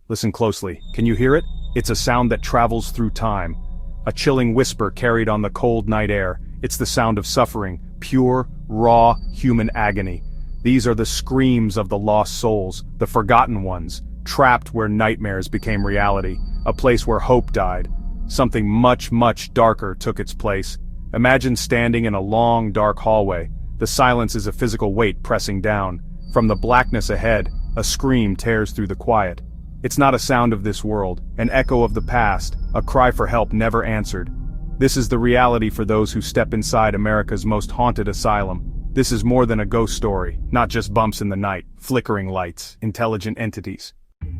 Listen closely. Can you hear it? It's a sound that travels through time. A chilling whisper carried on the cold night air. It's the sound of suffering, pure, raw, human agony. These are the screams of the lost souls, the forgotten ones, trapped where nightmares became reality, a place where hope died. Something much, much darker took its place. Imagine standing in a long, dark hallway. The silence is a physical weight pressing down. From the blackness ahead, a scream tears through the quiet. It's not a sound of this world, an echo of the past, a cry for help never answered. This is the reality for those who step inside America's most haunted asylum. This is more than a ghost story, not just bumps in the night, flickering lights, intelligent entities.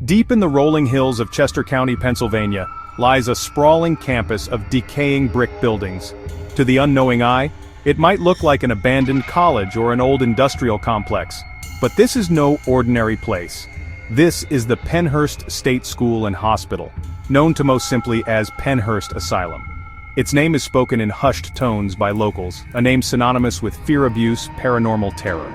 Deep in the rolling hills of Chester County, Pennsylvania, lies a sprawling campus of decaying brick buildings. To the unknowing eye, it might look like an abandoned college or an old industrial complex. But this is no ordinary place. This is the Pennhurst State School and Hospital, known to most simply as Pennhurst Asylum. Its name is spoken in hushed tones by locals, a name synonymous with fear abuse, paranormal terror.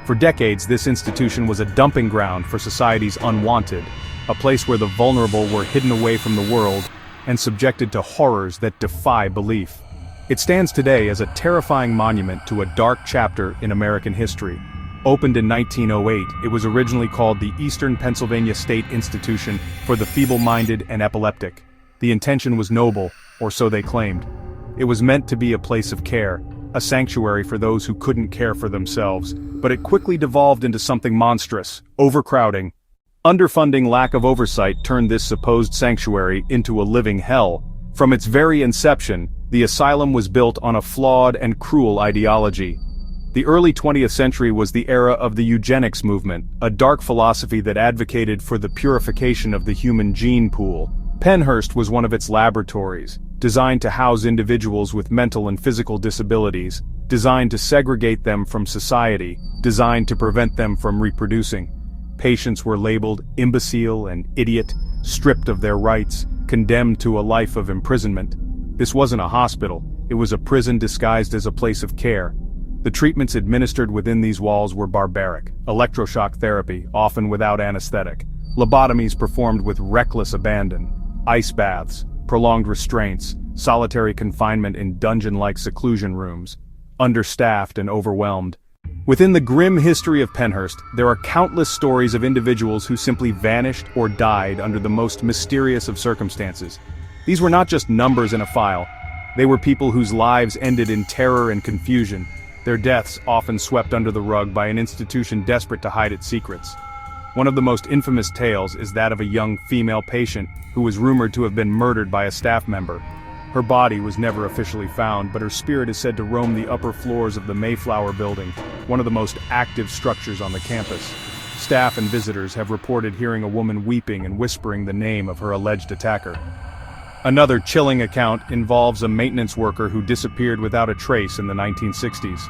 For decades, this institution was a dumping ground for society's unwanted, a place where the vulnerable were hidden away from the world and subjected to horrors that defy belief. It stands today as a terrifying monument to a dark chapter in American history. Opened in 1908, it was originally called the Eastern Pennsylvania State Institution for the Feeble-Minded and Epileptic. The intention was noble, or so they claimed. It was meant to be a place of care, a sanctuary for those who couldn't care for themselves, but it quickly devolved into something monstrous, overcrowding. Underfunding, lack of oversight turned this supposed sanctuary into a living hell. From its very inception, the asylum was built on a flawed and cruel ideology. The early 20th century was the era of the eugenics movement, a dark philosophy that advocated for the purification of the human gene pool. Pennhurst was one of its laboratories, designed to house individuals with mental and physical disabilities, designed to segregate them from society, designed to prevent them from reproducing. Patients were labeled imbecile and idiot, stripped of their rights, condemned to a life of imprisonment. This wasn't a hospital, it was a prison disguised as a place of care. The treatments administered within these walls were barbaric: electroshock therapy, often without anesthetic, lobotomies performed with reckless abandon, ice baths, prolonged restraints, solitary confinement in dungeon-like seclusion rooms, understaffed and overwhelmed. Within the grim history of Pennhurst, there are countless stories of individuals who simply vanished or died under the most mysterious of circumstances. These were not just numbers in a file. They were people whose lives ended in terror and confusion, their deaths often swept under the rug by an institution desperate to hide its secrets. One of the most infamous tales is that of a young female patient who was rumored to have been murdered by a staff member. Her body was never officially found, but her spirit is said to roam the upper floors of the Mayflower Building, one of the most active structures on the campus. Staff and visitors have reported hearing a woman weeping and whispering the name of her alleged attacker. Another chilling account involves a maintenance worker who disappeared without a trace in the 1960s.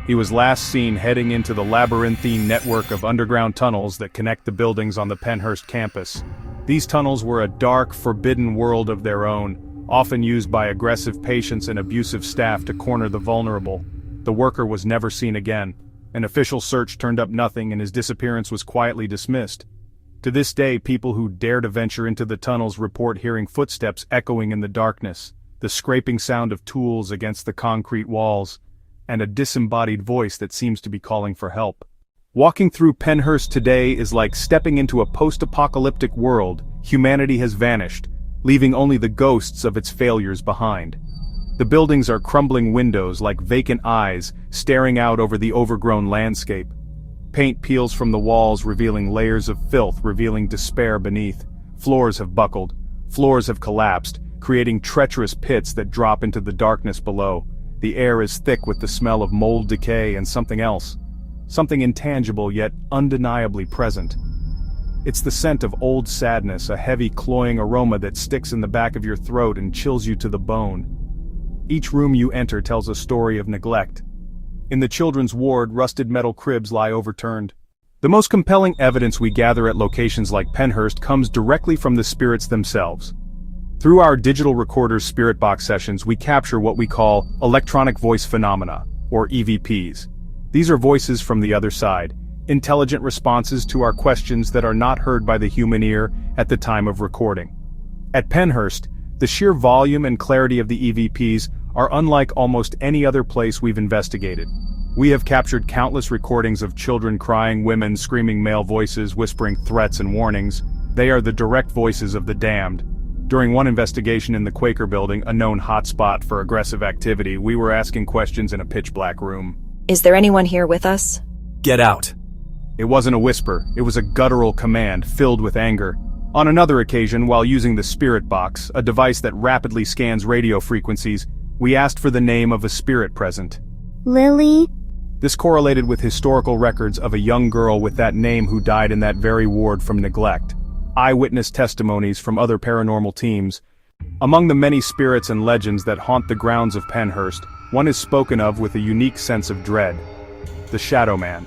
He was last seen heading into the labyrinthine network of underground tunnels that connect the buildings on the Pennhurst campus. These tunnels were a dark, forbidden world of their own, often used by aggressive patients and abusive staff to corner the vulnerable. The worker was never seen again. An official search turned up nothing and his disappearance was quietly dismissed. To this day, people who dare to venture into the tunnels report hearing footsteps echoing in the darkness, the scraping sound of tools against the concrete walls, and a disembodied voice that seems to be calling for help. Walking through Pennhurst today is like stepping into a post-apocalyptic world. Humanity has vanished, leaving only the ghosts of its failures behind. The buildings are crumbling windows like vacant eyes staring out over the overgrown landscape. Paint peels from the walls, revealing layers of filth, revealing despair beneath. Floors have buckled. Floors have collapsed, creating treacherous pits that drop into the darkness below. The air is thick with the smell of mold, decay, and something else. Something intangible yet undeniably present. It's the scent of old sadness, a heavy, cloying aroma that sticks in the back of your throat and chills you to the bone. Each room you enter tells a story of neglect. In the children's ward, rusted metal cribs lie overturned. The most compelling evidence we gather at locations like Pennhurst comes directly from the spirits themselves. Through our digital recorder's spirit box sessions, we capture what we call electronic voice phenomena, or EVPs. These are voices from the other side, intelligent responses to our questions that are not heard by the human ear at the time of recording. At Penhurst, the sheer volume and clarity of the EVPs are unlike almost any other place we've investigated. We have captured countless recordings of children crying, women screaming, male voices whispering threats and warnings. They are the direct voices of the damned. During one investigation in the Quaker building, a known hotspot for aggressive activity, we were asking questions in a pitch-black room. Is there anyone here with us? Get out. It wasn't a whisper, it was a guttural command filled with anger. On another occasion, while using the spirit box, a device that rapidly scans radio frequencies, we asked for the name of a spirit present. Lily? This correlated with historical records of a young girl with that name who died in that very ward from neglect. Eyewitness testimonies from other paranormal teams. Among the many spirits and legends that haunt the grounds of Penhurst, one is spoken of with a unique sense of dread. The Shadow Man.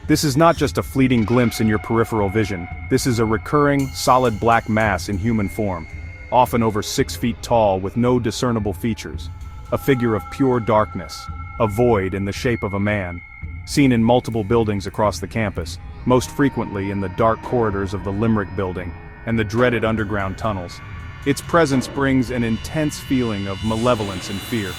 This is not just a fleeting glimpse in your peripheral vision. This is a recurring, solid black mass in human form, often over 6 feet tall with no discernible features. A figure of pure darkness, a void in the shape of a man. Seen in multiple buildings across the campus, most frequently in the dark corridors of the Limerick building and the dreaded underground tunnels. Its presence brings an intense feeling of malevolence and fear.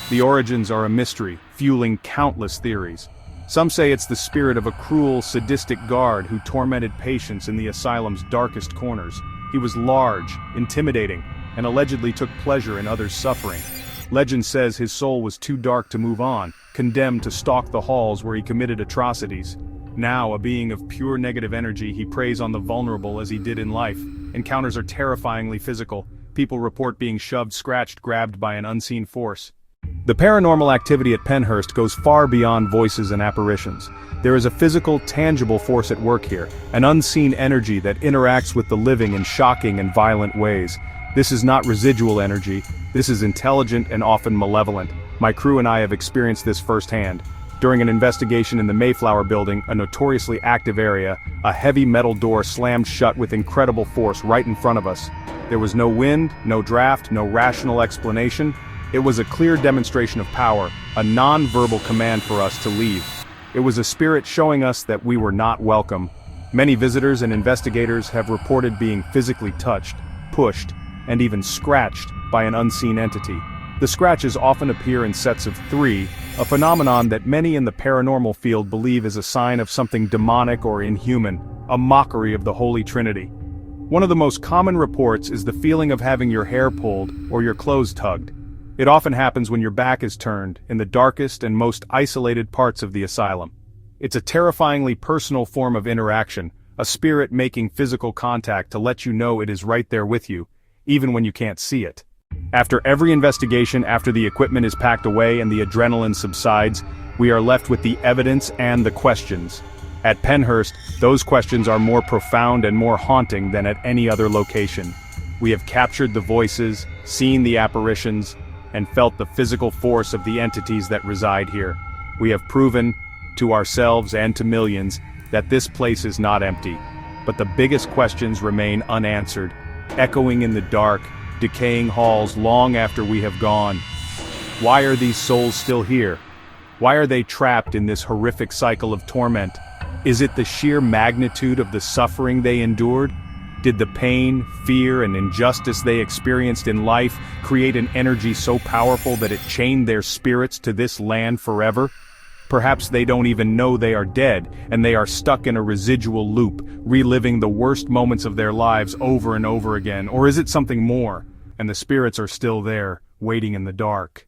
The origins are a mystery, fueling countless theories. Some say it's the spirit of a cruel, sadistic guard who tormented patients in the asylum's darkest corners. He was large, intimidating, and allegedly took pleasure in others' suffering. Legend says his soul was too dark to move on, condemned to stalk the halls where he committed atrocities. Now, a being of pure negative energy, he preys on the vulnerable as he did in life. Encounters are terrifyingly physical. People report being shoved, scratched, grabbed by an unseen force. The paranormal activity at Penhurst goes far beyond voices and apparitions. There is a physical, tangible force at work here, an unseen energy that interacts with the living in shocking and violent ways. This is not residual energy, this is intelligent and often malevolent. My crew and I have experienced this firsthand. During an investigation in the Mayflower building, a notoriously active area, a heavy metal door slammed shut with incredible force right in front of us. There was no wind, no draft, no rational explanation. It was a clear demonstration of power, a non-verbal command for us to leave. It was a spirit showing us that we were not welcome. Many visitors and investigators have reported being physically touched, pushed, and even scratched by an unseen entity. The scratches often appear in sets of 3, a phenomenon that many in the paranormal field believe is a sign of something demonic or inhuman, a mockery of the Holy Trinity. One of the most common reports is the feeling of having your hair pulled or your clothes tugged. It often happens when your back is turned, in the darkest and most isolated parts of the asylum. It's a terrifyingly personal form of interaction, a spirit making physical contact to let you know it is right there with you, even when you can't see it. After every investigation, after the equipment is packed away and the adrenaline subsides, we are left with the evidence and the questions. At Penhurst, those questions are more profound and more haunting than at any other location. We have captured the voices, seen the apparitions, and felt the physical force of the entities that reside here. We have proven, to ourselves and to millions, that this place is not empty. But the biggest questions remain unanswered, echoing in the dark, decaying halls long after we have gone. Why are these souls still here? Why are they trapped in this horrific cycle of torment? Is it the sheer magnitude of the suffering they endured? Did the pain, fear, and injustice they experienced in life create an energy so powerful that it chained their spirits to this land forever? Perhaps they don't even know they are dead, and they are stuck in a residual loop, reliving the worst moments of their lives over and over again. Or is it something more, and the spirits are still there, waiting in the dark?